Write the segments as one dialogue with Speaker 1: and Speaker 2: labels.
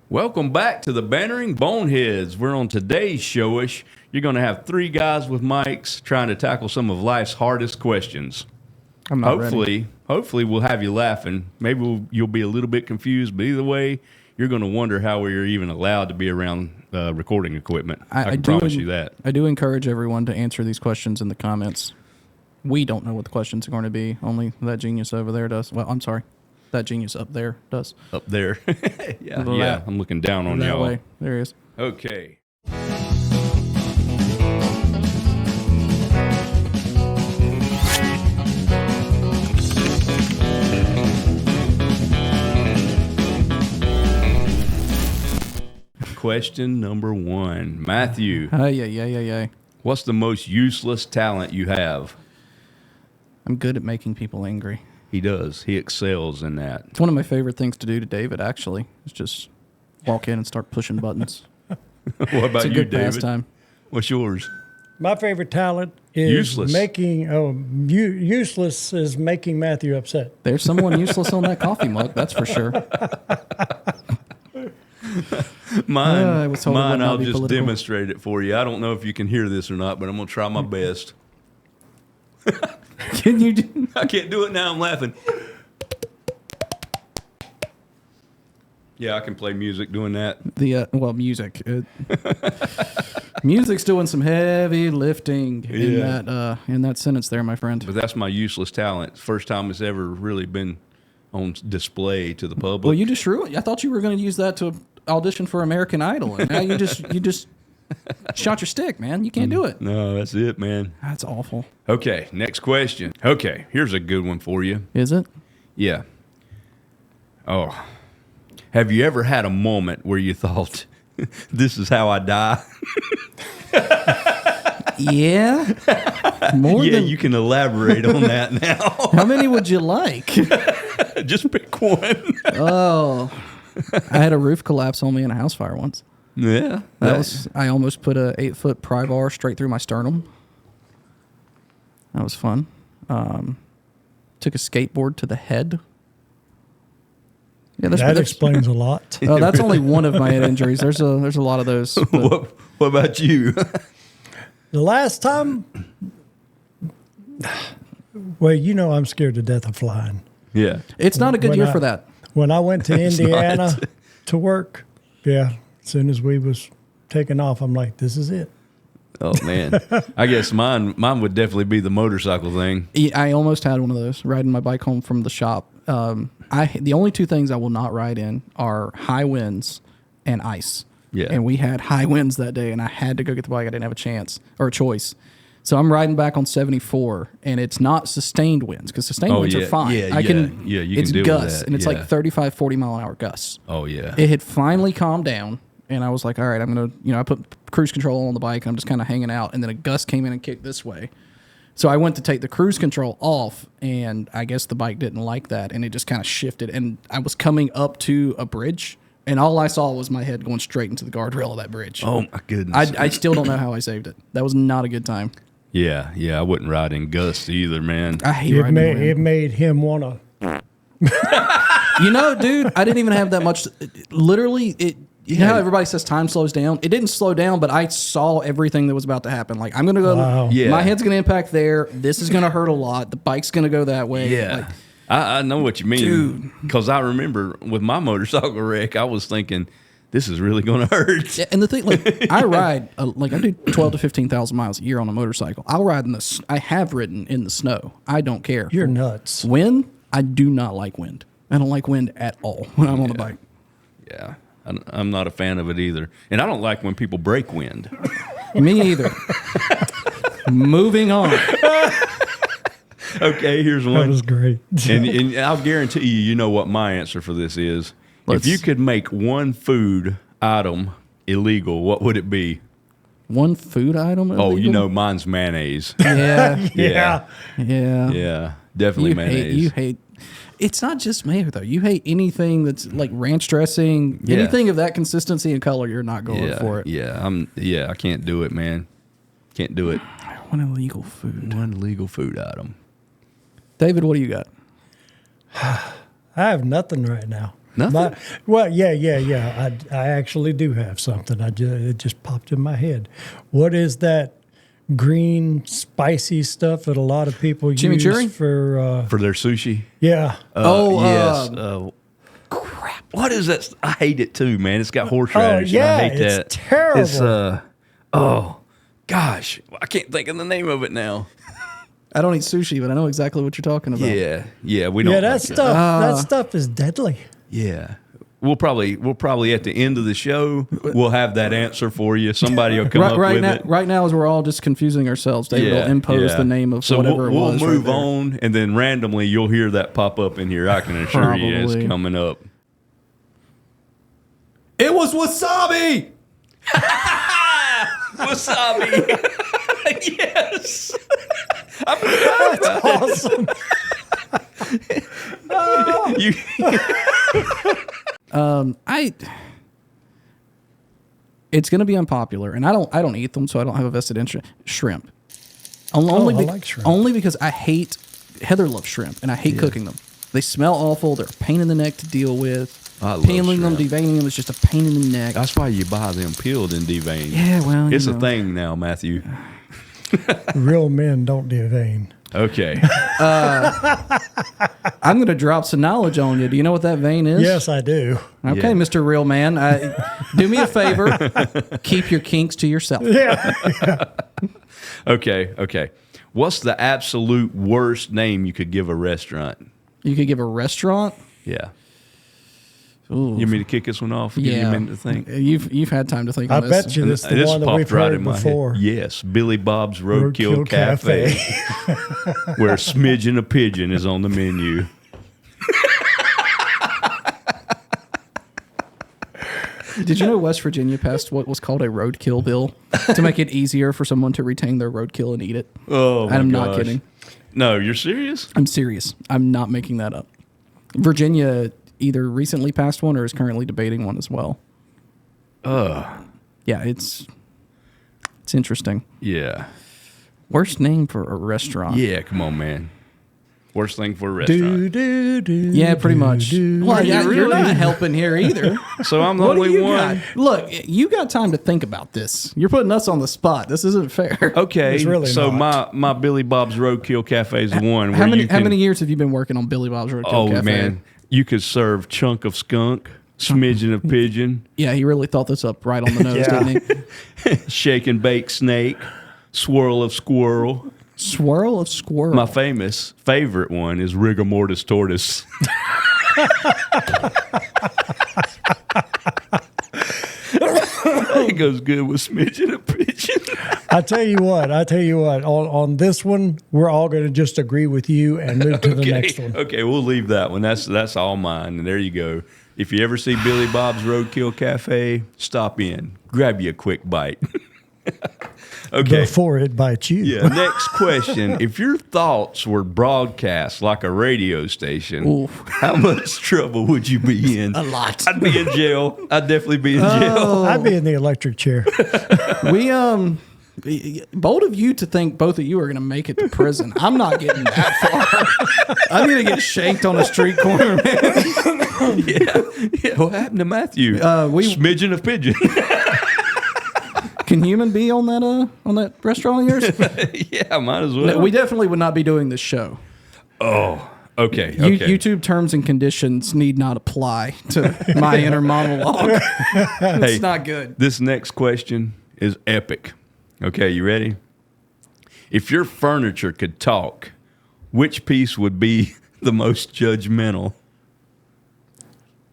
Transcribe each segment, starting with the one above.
Speaker 1: Welcome back to the Bantering Boneheads. We're on today's showish. You're going to have three guys with mics trying to tackle some of life's hardest questions.
Speaker 2: I'm not ready.
Speaker 1: Hopefully we'll have you laughing. Maybe you'll be a little bit confused, but either way, you're going to wonder how we are even allowed to be around recording equipment. I can promise you that.
Speaker 2: I do encourage everyone to answer these questions in the comments. We don't know what the questions are going to be. Only that genius over there does. Well, I'm sorry. That genius up there does.
Speaker 1: Up there. yeah. I'm looking down on y'all.
Speaker 2: Way. There he is.
Speaker 1: Okay. Question number one. Matthew.
Speaker 2: Yeah.
Speaker 1: What's the most useless talent you have?
Speaker 2: I'm good at making people angry.
Speaker 1: He does. He excels in that.
Speaker 2: It's one of my favorite things to do to David, actually. Is just walk in and start pushing buttons.
Speaker 1: What about
Speaker 2: it's a
Speaker 1: you,
Speaker 2: good
Speaker 1: David?
Speaker 2: pastime.
Speaker 1: What's yours?
Speaker 3: My favorite talent is
Speaker 1: Useless.
Speaker 3: Useless is making Matthew upset.
Speaker 2: There's someone useless on that coffee mug, that's for sure.
Speaker 1: Mine,
Speaker 2: was told it would not
Speaker 1: I'll
Speaker 2: be
Speaker 1: just
Speaker 2: political.
Speaker 1: demonstrate it for you. I don't know if you can hear this or not, but I'm going to try my best.
Speaker 2: Can you do?
Speaker 1: I can't do it now. I'm laughing. Yeah, I can play music doing that.
Speaker 2: Music. Music's doing some heavy lifting in that sentence there, my friend.
Speaker 1: But that's my useless talent. First time it's ever really been on display to the public.
Speaker 2: Well, you just ruined it. I thought you were going to use that to audition for American Idol, and now you just shot your stick, man. You can't do it.
Speaker 1: No, that's it, man.
Speaker 2: That's awful.
Speaker 1: Okay, next question. Okay, here's a good one for you.
Speaker 2: Is it?
Speaker 1: Yeah. Oh. Have you ever had a moment where you thought, this is how I die?
Speaker 2: Yeah.
Speaker 1: You can elaborate on that now.
Speaker 2: How many would you like?
Speaker 1: Just pick one.
Speaker 2: Oh. I had a roof collapse on me in a house fire once.
Speaker 1: Yeah.
Speaker 2: I almost put a 8-foot pry bar straight through my sternum. That was fun. Took a skateboard to the head. Yeah,
Speaker 3: that explains a lot.
Speaker 2: Oh, that's only one of my head injuries. There's a lot of those.
Speaker 1: What about you?
Speaker 3: The last time, well, I'm scared to death of flying.
Speaker 1: Yeah.
Speaker 2: It's not a good year for that.
Speaker 3: When I went to Indiana to work, as soon as we was taking off, I'm like, this is it.
Speaker 1: Oh, man. I guess mine would definitely be the motorcycle thing.
Speaker 2: I almost had one of those, riding my bike home from the shop. The only two things I will not ride in are high winds and ice.
Speaker 1: Yeah.
Speaker 2: And we had high winds that day, and I had to go get the bike. I didn't have a chance or a choice. So I'm riding back on 74, and it's not sustained winds, because sustained winds are fine.
Speaker 1: You can
Speaker 2: it's
Speaker 1: deal
Speaker 2: gusts,
Speaker 1: with that.
Speaker 2: and it's like 35, 40 mile an hour gusts.
Speaker 1: Oh, yeah.
Speaker 2: It had finally calmed down, and I was like, all right, I'm going to, I put cruise control on the bike, and I'm just kind of hanging out, and then a gust came in and kicked this way. So I went to take the cruise control off, and I guess the bike didn't like that, and it just kind of shifted, and I was coming up to a bridge, and all I saw was my head going straight into the guardrail of that bridge.
Speaker 1: Oh, my goodness.
Speaker 2: I still don't know how I saved it. That was not a good time.
Speaker 1: Yeah, I wouldn't ride in gusts either, man.
Speaker 2: I hate riding in wind.
Speaker 3: It made him want to.
Speaker 2: Dude, I didn't even have that much. Literally, you know how everybody says time slows down? It didn't slow down, but I saw everything that was about to happen. Like, I'm going to go, my head's going to impact there. This is going to hurt a lot. The bike's going to go that way.
Speaker 1: Yeah.
Speaker 2: Like,
Speaker 1: I know what you mean. Because I remember with my motorcycle wreck, I was thinking, this is really going to hurt.
Speaker 2: And the thing, like, I ride, I do 12 to 15,000 miles a year on a motorcycle. I'll ride I have ridden in the snow. I don't care.
Speaker 3: You're nuts.
Speaker 2: Wind, I do not like wind. I don't like wind at all when I'm on a bike.
Speaker 1: Yeah. I'm not a fan of it either. And I don't like when people break wind.
Speaker 2: Me either. Moving on.
Speaker 1: Okay, here's one.
Speaker 3: That was great.
Speaker 1: And I'll guarantee you know what my answer for this is. If you could make one food item illegal, what would it be?
Speaker 2: One food item illegal?
Speaker 1: Oh, mine's mayonnaise.
Speaker 2: Yeah.
Speaker 3: Yeah.
Speaker 1: Yeah, definitely mayonnaise.
Speaker 2: You hate. It's not just mayo, though. You hate anything that's like ranch dressing, anything of that consistency and color, you're not going for it.
Speaker 1: Yeah, I can't do it, man. Can't do it.
Speaker 2: One illegal food.
Speaker 1: One illegal food item.
Speaker 2: David, what do you got?
Speaker 3: I have nothing right now.
Speaker 1: Nothing?
Speaker 3: Yeah. I actually do have something. It just popped in my head. What is that green spicy stuff that a lot of people
Speaker 2: Chimichurri?
Speaker 3: use
Speaker 1: For their sushi?
Speaker 3: Yeah.
Speaker 1: Yes. Crap. What is that? I hate it too, man. It's got horseradish.
Speaker 3: yeah,
Speaker 1: and I hate that.
Speaker 3: it's terrible.
Speaker 1: It's, gosh. I can't think of the name of it now.
Speaker 2: I don't eat sushi, but I know exactly what you're talking about.
Speaker 1: Yeah, we don't.
Speaker 3: Yeah, that
Speaker 1: like
Speaker 3: stuff. That stuff is deadly.
Speaker 1: Yeah. We'll probably at the end of the show we'll have that answer for you. Somebody will come up with it.
Speaker 2: Right now, as we're all just confusing ourselves, David will impose the name of whatever it was.
Speaker 1: We'll move on, and then randomly you'll hear that pop up in here. I can assure you it's coming up.
Speaker 2: It was wasabi.
Speaker 1: Wasabi. Yes. I forgot.
Speaker 3: That's awesome.
Speaker 2: It's going to be unpopular, and I don't eat them, so I don't have a vested interest. Shrimp. Only
Speaker 3: I like shrimp.
Speaker 2: Only because I hate Heather loves shrimp, and I hate cooking them. They smell awful. They're a pain in the neck to deal with. Peeling them, deveining them is just a pain in the neck.
Speaker 1: That's why you buy them peeled and deveined.
Speaker 2: Yeah, well,
Speaker 1: it's a thing now, Matthew.
Speaker 3: Real men don't devein.
Speaker 1: Okay.
Speaker 2: I'm going to drop some knowledge on you. Do you know what that vein is?
Speaker 3: Yes, I do.
Speaker 2: Okay,
Speaker 1: Yeah.
Speaker 2: Mr. Real Man. Do me a favor. Keep your kinks to yourself.
Speaker 3: Yeah.
Speaker 1: Okay. What's the absolute worst name you could give a restaurant?
Speaker 2: You could give a restaurant?
Speaker 1: Yeah.
Speaker 2: Ooh.
Speaker 1: You want me to kick this one off? Give you a minute to think.
Speaker 2: You've had time to think
Speaker 3: I
Speaker 2: on this.
Speaker 3: bet you this is the
Speaker 1: This
Speaker 3: one that
Speaker 1: popped
Speaker 3: we've
Speaker 1: right
Speaker 3: heard
Speaker 1: in my
Speaker 3: before.
Speaker 1: head. Yes, Billy Bob's Roadkill Cafe, where a smidge and a pigeon is on the menu.
Speaker 2: Did you know West Virginia passed what was called a roadkill bill to make it easier for someone to retain their roadkill and eat it?
Speaker 1: Oh, my
Speaker 2: I'm
Speaker 1: gosh.
Speaker 2: not kidding.
Speaker 1: No, you're serious?
Speaker 2: I'm serious. I'm not making that up. Virginia either recently passed one or is currently debating one as well. Yeah, it's interesting.
Speaker 1: Yeah.
Speaker 2: Worst name for a restaurant.
Speaker 1: Yeah, come on, man. Worst thing for a restaurant.
Speaker 2: Yeah, pretty much. Well, you're not helping here either.
Speaker 1: So I'm the
Speaker 2: What do
Speaker 1: only
Speaker 2: you
Speaker 1: one.
Speaker 2: got? Look, you got time to think about this. You're putting us on the spot. This isn't fair.
Speaker 1: Okay,
Speaker 3: It's really
Speaker 1: so
Speaker 3: not.
Speaker 1: my Billy Bob's Roadkill Cafe is the one.
Speaker 2: How
Speaker 1: where
Speaker 2: many years have you been working on Billy Bob's Roadkill Cafe?
Speaker 1: Oh man, you could serve chunk of skunk, smidgen of pigeon,
Speaker 2: Yeah, he really thought this up right on the nose,
Speaker 3: Yeah.
Speaker 2: didn't he?
Speaker 1: shake and bake snake, swirl of squirrel.
Speaker 2: Swirl of squirrel.
Speaker 1: My favorite one is rigor mortis tortoise. It goes good with smidgen of pigeon.
Speaker 3: I tell you what. On this one, we're all going to just agree with you and move to the next one.
Speaker 1: Okay, we'll leave that one. That's all mine. And there you go. If you ever see Billy Bob's Roadkill Cafe, stop in. Grab you a quick bite. Okay.
Speaker 3: Before it bites you.
Speaker 1: Yeah. Next question. If your thoughts were broadcast like a radio station,
Speaker 2: Oof.
Speaker 1: how much trouble would you be in?
Speaker 2: A lot.
Speaker 1: I'd be in jail. I'd definitely be in jail.
Speaker 3: I'd be in the electric chair.
Speaker 2: We bold of you to think both of you are going to make it to prison. I'm not getting that far. I'm going to get shanked on a street corner, man.
Speaker 1: Yeah. What happened to Matthew? Smidgen of pigeon.
Speaker 2: Can human be on that restaurant of yours?
Speaker 1: Yeah, might as well.
Speaker 2: No, we definitely would not be doing this show.
Speaker 1: Oh, okay.
Speaker 2: YouTube terms and conditions need not apply to my inner monologue. It's not good.
Speaker 1: This next question is epic. Okay, you ready? If your furniture could talk, which piece would be the most judgmental?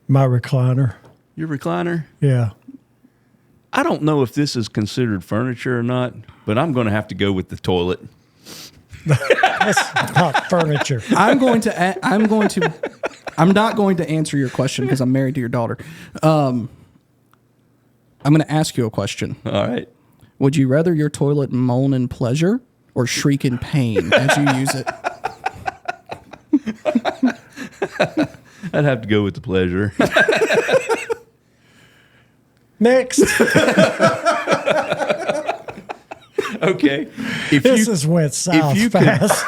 Speaker 3: My recliner.
Speaker 1: Your recliner?
Speaker 3: Yeah.
Speaker 1: I don't know if this is considered furniture or not, but I'm going to have to go with the toilet.
Speaker 3: That's not furniture.
Speaker 2: I'm not going to answer your question because I'm married to your daughter. I'm going to ask you a question.
Speaker 1: All right.
Speaker 2: Would you rather your toilet moan in pleasure or shriek in pain as you use it?
Speaker 1: I'd have to go with the pleasure.
Speaker 3: Next.
Speaker 1: Okay.
Speaker 3: This has went south fast.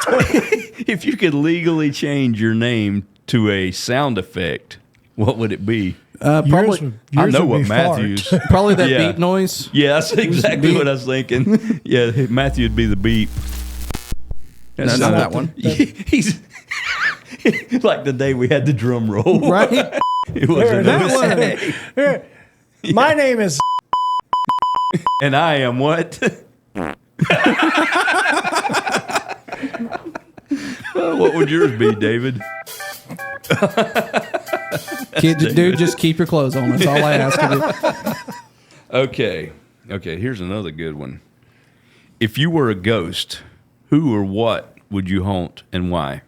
Speaker 1: If you could legally change your name to a sound effect, What would it be?
Speaker 2: Probably.
Speaker 1: I know what Matthew's.
Speaker 2: Probably that beep noise.
Speaker 1: Yeah, that's exactly what I was thinking. Yeah, Matthew would be the beep.
Speaker 2: That's not that one.
Speaker 1: He's like the day we had the drum roll.
Speaker 2: Right?
Speaker 1: It wasn't
Speaker 3: that one. My name is.
Speaker 1: And I am what? What would yours be, David?
Speaker 2: Dude, just keep your clothes on. That's all I ask of you.
Speaker 1: Okay, here's another good one. If you were a ghost, who or what would you haunt and why?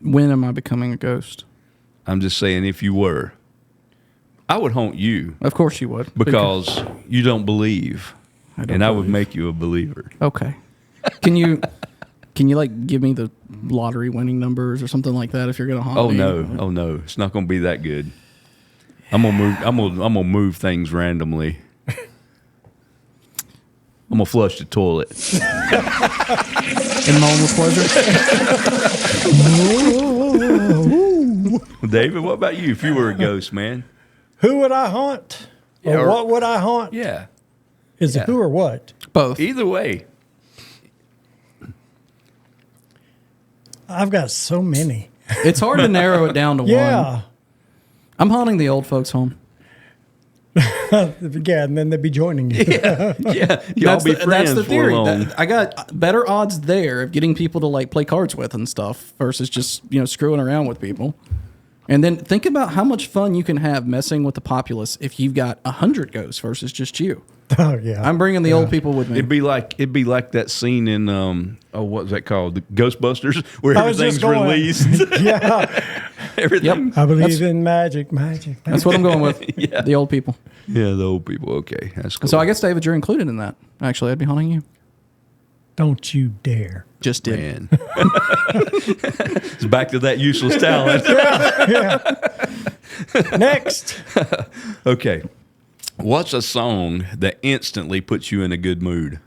Speaker 2: When am I becoming a ghost?
Speaker 1: I'm just saying if you were. I would haunt you.
Speaker 2: Of course you would.
Speaker 1: Because you don't believe. I would
Speaker 2: believe.
Speaker 1: make you a believer.
Speaker 2: Okay. Can you like give me the lottery winning numbers or something like that if you're gonna haunt me?
Speaker 1: Oh no. It's not gonna be that good. I'm gonna move things randomly. I'm gonna flush the toilet.
Speaker 2: And moan with pleasure.
Speaker 1: David, what about you if you were a ghost, man?
Speaker 3: Who would I haunt?
Speaker 1: Yeah,
Speaker 3: or what would I haunt?
Speaker 1: Yeah.
Speaker 3: Is it who or what?
Speaker 2: Both.
Speaker 1: Either way.
Speaker 3: I've got so many.
Speaker 2: It's hard to narrow it down to one. I'm haunting the old folks' home.
Speaker 3: Yeah, and then they'd be joining you.
Speaker 1: Yeah. Y'all be friends
Speaker 2: that's the
Speaker 1: for
Speaker 2: theory.
Speaker 1: long.
Speaker 2: I got better odds there of getting people to like play cards with and stuff versus just screwing around with people. And then think about how much fun you can have messing with the populace if you've got 100 ghosts versus just you.
Speaker 3: Oh yeah,
Speaker 2: I'm bringing the old people with me.
Speaker 1: It'd be like that scene in what was that called? The Ghostbusters, where everything's released.
Speaker 3: Yeah,
Speaker 1: everything.
Speaker 3: Yep. I believe in magic.
Speaker 2: That's what I'm going with.
Speaker 1: Yeah.
Speaker 2: The old people.
Speaker 1: Yeah, the old people. Okay, that's cool.
Speaker 2: So I guess David, you're included in that. Actually, I'd be haunting you.
Speaker 3: Don't you dare!
Speaker 2: Just did.
Speaker 1: Man. It's back to that useless talent.
Speaker 3: Yeah. Next.
Speaker 1: Okay. What's a song that instantly puts you in a good mood?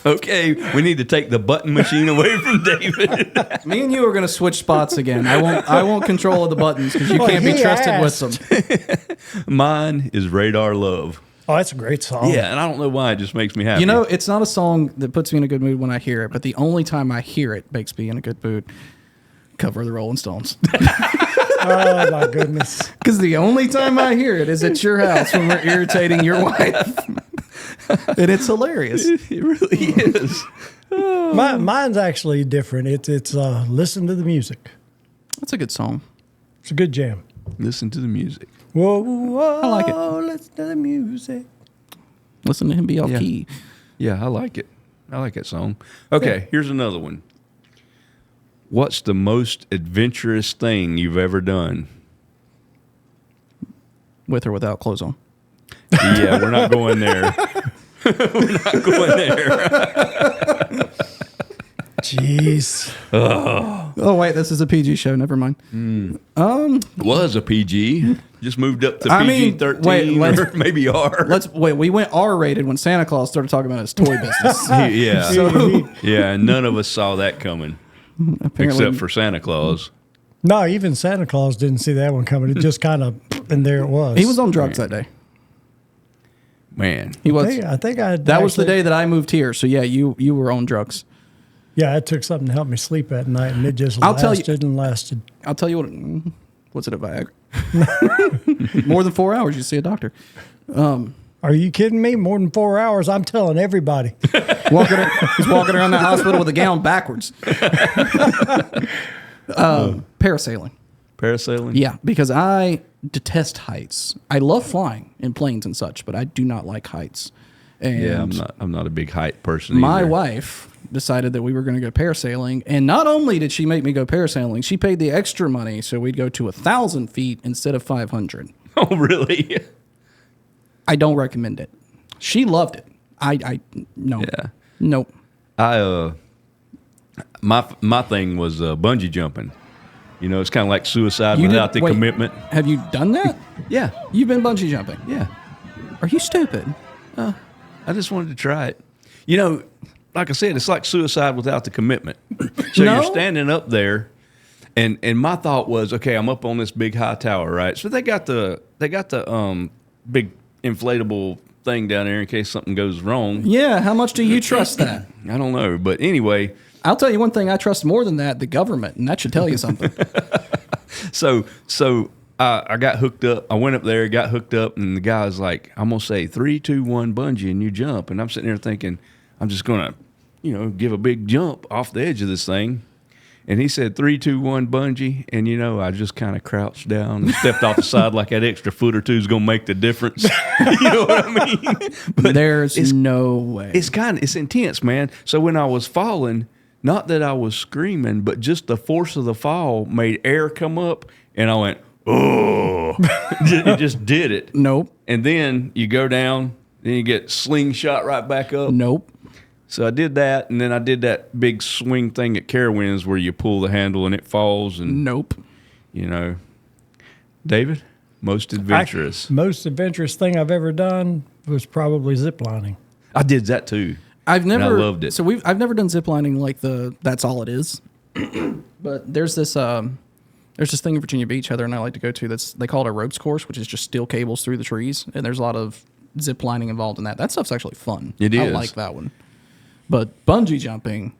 Speaker 1: Okay, we need to take the button machine away from David.
Speaker 2: Me and you are going to switch spots again. I won't control the buttons because you can't be trusted with them.
Speaker 1: Mine is Radar Love.
Speaker 3: Oh, that's a great song.
Speaker 1: Yeah, and I don't know why it just makes me happy.
Speaker 2: It's not a song that puts me in a good mood when I hear it, but the only time I hear it makes me in a good mood. Cover of the Rolling Stones.
Speaker 3: Oh my goodness!
Speaker 2: Because the only time I hear it is at your house when we're irritating your wife, and it's hilarious.
Speaker 1: It really is.
Speaker 3: Mine's actually different. It's listen to the music.
Speaker 2: That's a good song.
Speaker 3: It's a good jam.
Speaker 1: Listen to the music.
Speaker 3: Whoa, whoa,
Speaker 2: I like it.
Speaker 3: Listen to the music.
Speaker 2: Listen to him be off
Speaker 1: Yeah.
Speaker 2: key.
Speaker 1: Yeah, I like it. I like that song. Okay, here's another one. What's the most adventurous thing you've ever done?
Speaker 2: With or without clothes on.
Speaker 1: Yeah, we're not going there. We're not going there.
Speaker 3: Jeez.
Speaker 2: Oh wait, this is a PG show. Never mind.
Speaker 1: Was a PG. Just moved up to
Speaker 2: I mean,
Speaker 1: PG-13
Speaker 2: wait,
Speaker 1: or maybe R.
Speaker 2: We went R-rated when Santa Claus started talking about his toy business.
Speaker 1: Yeah. Yeah, and none of us saw that coming.
Speaker 2: Apparently,
Speaker 1: Except for Santa Claus.
Speaker 3: No, even Santa Claus didn't see that one coming. It just kind of, and there it was.
Speaker 2: he was on drugs that day.
Speaker 1: Man.
Speaker 2: He was.
Speaker 3: I think
Speaker 2: That was the day that I moved here. So yeah, you were on drugs.
Speaker 3: Yeah, it took something to help me sleep at night, and it just lasted and lasted.
Speaker 2: I'll tell you what. What's it a Viagra? More than 4 hours, you see a doctor.
Speaker 3: Are you kidding me? More than 4 hours? I'm telling everybody.
Speaker 2: He's walking around that hospital with a gown backwards. Parasailing.
Speaker 1: Parasailing?
Speaker 2: Yeah, because I detest heights. I love flying in planes and such, but I do not like heights. And
Speaker 1: Yeah, I'm not a big height person
Speaker 2: my
Speaker 1: either.
Speaker 2: wife decided that we were going to go parasailing, and not only did she make me go parasailing, she paid the extra money so we'd go to 1,000 feet instead of 500.
Speaker 1: Oh, really?
Speaker 2: I don't recommend it. She loved it. I no.
Speaker 1: Yeah.
Speaker 2: Nope.
Speaker 1: My thing was bungee jumping. You know, it's kind of like suicide
Speaker 2: You
Speaker 1: without
Speaker 2: did-
Speaker 1: the
Speaker 2: wait.
Speaker 1: commitment.
Speaker 2: Have you done that?
Speaker 1: Yeah.
Speaker 2: You've been bungee jumping.
Speaker 1: Yeah.
Speaker 2: Are you stupid?
Speaker 1: I just wanted to try it. You know, like I said, it's like suicide without the commitment. So
Speaker 2: No?
Speaker 1: you're standing up there, and my thought was, okay, I'm up on this big high tower, right? So they got the big inflatable thing down there in case something goes wrong.
Speaker 2: Yeah, how much do you trust that?
Speaker 1: I don't know, but anyway.
Speaker 2: I'll tell you one thing I trust more than that, the government, and that should tell you something.
Speaker 1: So I got hooked up. I went up there, got hooked up, and the guy was like, I'm going to say 3, 2, 1 bungee, and you jump. And I'm sitting there thinking, I'm just going to, give a big jump off the edge of this thing. And he said 3, 2, 1 bungee, and I just kind of crouched down and stepped off the side like that extra foot or two is going to make the difference. You know what I mean? But
Speaker 2: There's no way.
Speaker 1: it's intense, man. So when I was falling, not that I was screaming, but just the force of the fall made air come up, and I went, oh, it just did it.
Speaker 2: Nope.
Speaker 1: And then you go down, then you get slingshot right back up.
Speaker 2: Nope.
Speaker 1: So I did that, and then I did that big swing thing at Carowinds where you pull the handle and it falls. And
Speaker 2: Nope.
Speaker 1: David, most adventurous.
Speaker 3: Most adventurous thing I've ever done was probably ziplining.
Speaker 1: I did that too.
Speaker 2: I've never.
Speaker 1: And I loved it.
Speaker 2: So I've never done ziplining like that's all it is. But there's this thing in Virginia Beach, Heather and I like to go to. They call it a ropes course, which is just steel cables through the trees, and there's a lot of zip lining involved in that. That stuff's actually fun.
Speaker 1: It is.
Speaker 2: I like that one. But bungee jumping,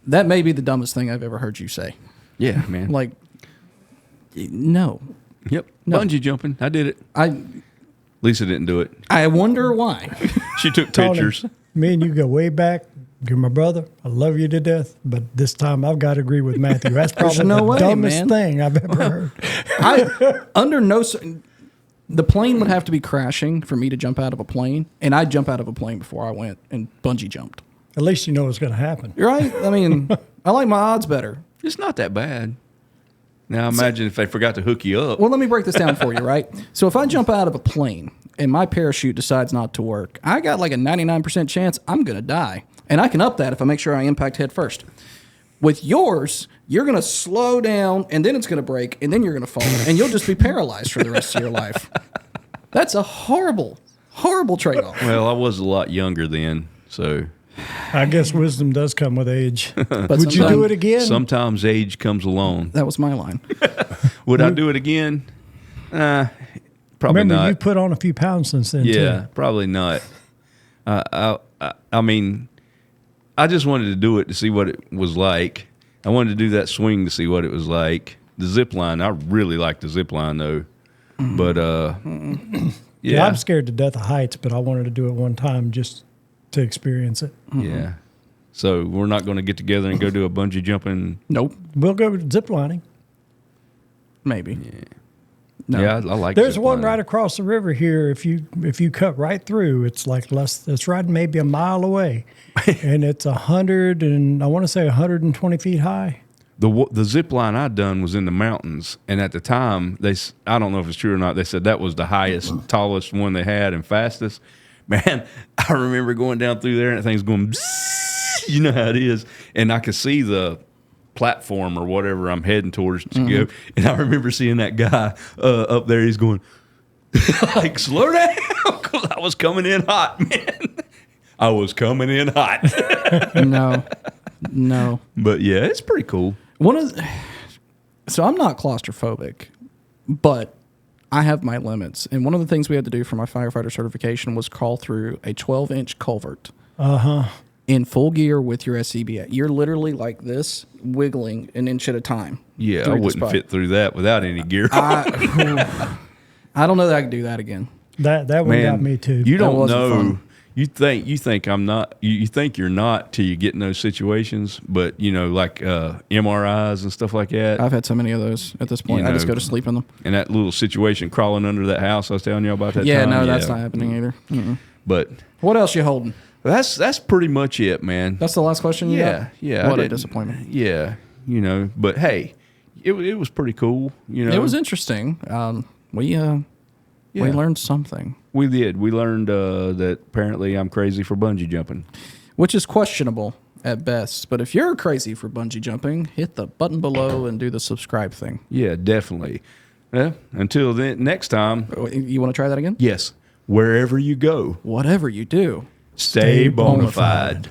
Speaker 2: that may be the dumbest thing I've ever heard you say.
Speaker 1: Yeah, man.
Speaker 2: Like, no.
Speaker 1: Yep.
Speaker 2: No.
Speaker 1: Bungee jumping. I did it. Lisa didn't do it.
Speaker 2: I wonder why.
Speaker 1: She took
Speaker 3: Tony,
Speaker 1: pictures.
Speaker 3: Me and you go way back. You're my brother. I love you to death. But this time I've got to agree with Matthew. That's probably
Speaker 2: no
Speaker 3: the
Speaker 2: way,
Speaker 3: dumbest
Speaker 2: man.
Speaker 3: thing I've ever heard.
Speaker 2: The plane would have to be crashing for me to jump out of a plane, and I'd jump out of a plane before I went and bungee jumped.
Speaker 3: At least you know what's going to happen.
Speaker 2: You're right. I mean, I like my odds better.
Speaker 1: It's not that bad. Now imagine if they forgot to hook you up.
Speaker 2: Well, let me break this down for you, right? So if I jump out of a plane and my parachute decides not to work, I got like a 99% chance I'm going to die. And I can up that if I make sure I impact head first. With yours, you're going to slow down, and then it's going to break, and then you're going to fall, and you'll just be paralyzed for the rest of your life. That's a horrible, horrible trade-off.
Speaker 1: Well, I was a lot younger then, so.
Speaker 3: I guess wisdom does come with age.
Speaker 2: But
Speaker 3: Would you do it again?
Speaker 1: Sometimes age comes along.
Speaker 2: That was my line.
Speaker 1: Would I do it again? Probably
Speaker 3: Remember,
Speaker 1: not.
Speaker 3: you put on a few pounds since then,
Speaker 1: Yeah,
Speaker 3: too.
Speaker 1: probably not. I mean, I just wanted to do it to see what it was like. I wanted to do that swing to see what it was like. The zip line, I really like the zip line though. But
Speaker 3: Yeah, I'm scared to death of heights, but I wanted to do it one time just to experience it.
Speaker 1: Yeah. So we're not going to get together and go do a bungee jumping.
Speaker 2: Nope.
Speaker 3: We'll go ziplining.
Speaker 2: Maybe.
Speaker 1: Yeah.
Speaker 2: No.
Speaker 1: Yeah, I like.
Speaker 3: There's one
Speaker 1: ziplining.
Speaker 3: right across the river here. If you cut right through, it's like it's right maybe a mile away, and it's 100 and I want to say 120 feet high.
Speaker 1: The zip line I done was in the mountains, and at the time I don't know if it's true or not. They said that was the highest, tallest one they had and fastest. Man, I remember going down through there and the thing's going, bzzz, you know how it is, and I could see the platform or whatever I'm heading towards to go, and I remember seeing that guy up there. He's going like, slow down, because I was coming in hot, man. I was coming in hot.
Speaker 2: No.
Speaker 1: But yeah, it's pretty cool.
Speaker 2: So I'm not claustrophobic, but I have my limits. And one of the things we had to do for my firefighter certification was crawl through a 12-inch culvert. In full gear with your SCBA. You're literally like this, wiggling an inch at a time.
Speaker 1: Yeah, I
Speaker 2: through the
Speaker 1: wouldn't
Speaker 2: spot.
Speaker 1: fit through that without any gear.
Speaker 2: I don't know that I could do that again.
Speaker 3: That one got me too.
Speaker 1: You
Speaker 2: That
Speaker 1: don't
Speaker 2: wasn't
Speaker 1: know.
Speaker 2: fun.
Speaker 1: You think I'm not. You think you're not till you get in those situations. But like MRIs and stuff like that.
Speaker 2: I've had so many of those at this point. I just go to sleep in them.
Speaker 1: And that little situation crawling under that house I was telling you about that
Speaker 2: Yeah,
Speaker 1: time.
Speaker 2: no, that's not happening either.
Speaker 1: But
Speaker 2: What else you holding?
Speaker 1: that's pretty much it, man.
Speaker 2: That's the last question you got?
Speaker 1: Yeah.
Speaker 2: What
Speaker 1: I
Speaker 2: a
Speaker 1: didn't-
Speaker 2: disappointment.
Speaker 1: Yeah, But hey, it was pretty cool.
Speaker 2: It was interesting. We learned something.
Speaker 1: We did. We learned that apparently I'm crazy for bungee jumping.
Speaker 2: Which is questionable at best. But if you're crazy for bungee jumping, hit the button below and do the subscribe thing.
Speaker 1: Yeah, definitely. Well, until then, next time,
Speaker 2: You want to try that again?
Speaker 1: yes, wherever you go,
Speaker 2: Whatever you do.
Speaker 1: stay bona fide.